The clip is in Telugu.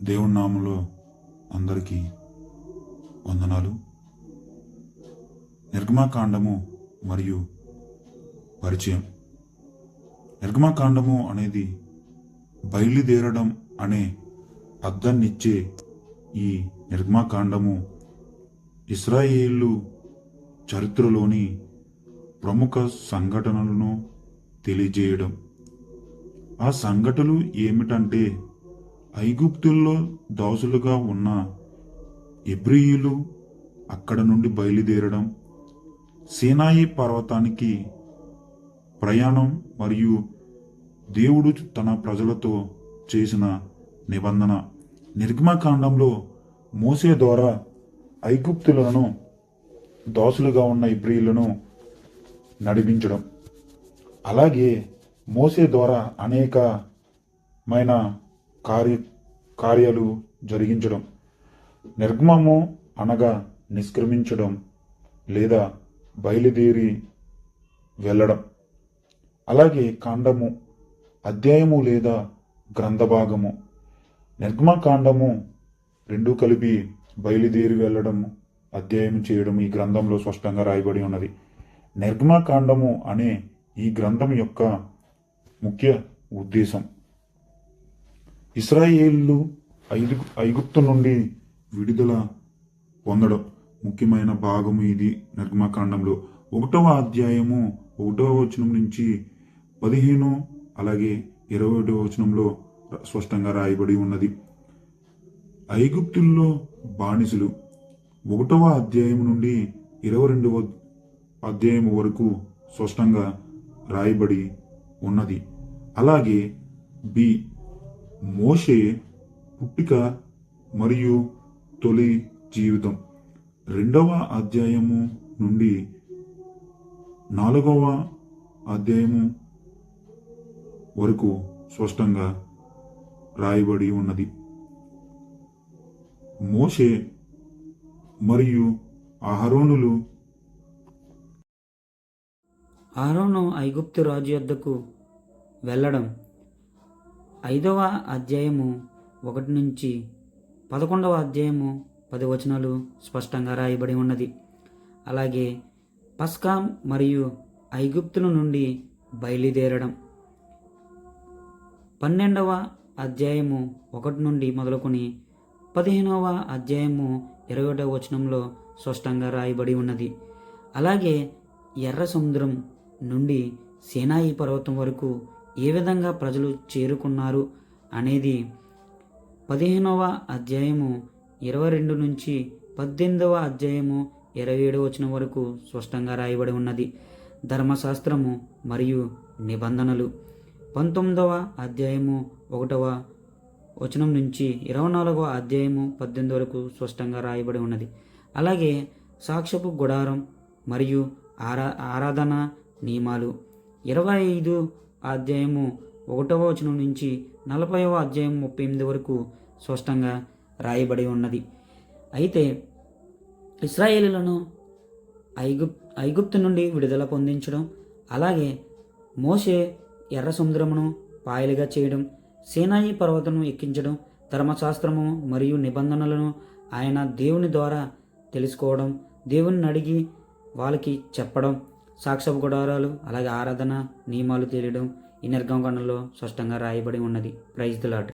దేవుని నామంలో అందరికీ వందనాలు. నిర్గమాకాండము మరియు పరిచయం. నిర్గమాకాండము అనేది బయలుదేరడం అనే అర్థాన్నిచ్చే ఈ నిర్గమాకాండము ఇశ్రాయేలు చరిత్రలోని ప్రముఖ సంఘటనలను తెలియజేయడం. ఆ సంఘటనలు ఏమిటంటే, ఐగుప్తుల్లో దాసులుగా ఉన్న హెబ్రీయులు అక్కడ నుండి బయలుదేరడం, సీనాయి పర్వతానికి ప్రయాణం మరియు దేవుడు తన ప్రజలతో చేసిన నిబంధన. నిర్గమాకాండంలో మోసే ద్వారా ఐగుప్తులను దాసులుగా ఉన్న హెబ్రీయులను నడిపించడం, అలాగే మోసే ద్వారా అనేకమైన కార్యాలు జరిగించడం. నిర్గమము అనగా నిష్క్రమించడం లేదా బయలుదేరి వెళ్ళడం. అలాగే కాండము అధ్యాయము లేదా గ్రంథ భాగము. నిర్గమకాండము రెండు కలిపి బయలుదేరి వెళ్ళడం, అధ్యాయం చేయడం ఈ గ్రంథంలో స్పష్టంగా రాయబడి ఉన్నది. నిర్గమకాండము అనే ఈ గ్రంథం యొక్క ముఖ్య ఉద్దేశం ఇశ్రాయేలు ఐగుప్తు నుండి విడుదల పొందడం. ముఖ్యమైన భాగము ఇది. నిర్గమకాండంలో 1వ అధ్యాయము 1వ వచనం నుంచి 15 అలాగే 21వ వచనంలో స్పష్టంగా రాయబడి ఉన్నది. ఐగుప్తుల్లో బానిసలు 1వ అధ్యాయం నుండి 22వ అధ్యాయం వరకు స్పష్టంగా రాయబడి ఉన్నది. అలాగే మోషే పుట్టిక మరియు తొలి జీవితం 2వ అధ్యాయము నుండి 4వ అధ్యాయము వరకు స్పష్టంగా రాయబడి ఉన్నది. మోషే మరియు అహరోను ఐగుప్తు రాజు యొద్దకు వెళ్ళడం 5వ అధ్యాయము 1 నుంచి 11వ అధ్యాయము 10 వచనాలు స్పష్టంగా రాయబడి ఉన్నది. అలాగే పస్కా మరియు ఐగుప్తుల నుండి బయలుదేరడం 12వ అధ్యాయము 1 నుండి మొదలుకొని 15వ అధ్యాయము 21వ వచనంలో స్పష్టంగా రాయబడి ఉన్నది. అలాగే ఎర్ర సముద్రం నుండి సీనాయి పర్వతం వరకు ఏ విధంగా ప్రజలు చేరుకున్నారు అనేది 15వ అధ్యాయము 22 నుంచి 18వ అధ్యాయము 27వ వచనం వరకు స్పష్టంగా రాయబడి ఉన్నది. ధర్మశాస్త్రము మరియు నిబంధనలు 19వ అధ్యాయము 1వ వచనం నుంచి 24వ అధ్యాయము 18 వరకు స్పష్టంగా రాయబడి ఉన్నది. అలాగే సాక్ష్యపు గుడారం మరియు ఆరాధన నియమాలు 25 అధ్యాయము 1వ వచనం నుంచి 40వ అధ్యాయం 38 వరకు స్పష్టంగా రాయబడి ఉన్నది. అయితే ఇశ్రాయేలులను ఐగుప్తు నుండి విడుదల పొందించడం, అలాగే మోషే ఎర్ర సముద్రమును పాయలుగా చేయడం, సీనాయి పర్వతమును ఎక్కించడం, ధర్మశాస్త్రము మరియు నిబంధనలను ఆయన దేవుని ద్వారా తెలుసుకోవడం, దేవుని అడిగి వాళ్ళకి చెప్పడం, సాక్ష్యపు గుడారాలు అలాగే ఆరాధన నియమాలు తెలియడం ఈ నిర్గమకాండంలో స్పష్టంగా రాయబడి ఉన్నది. Praise the lord.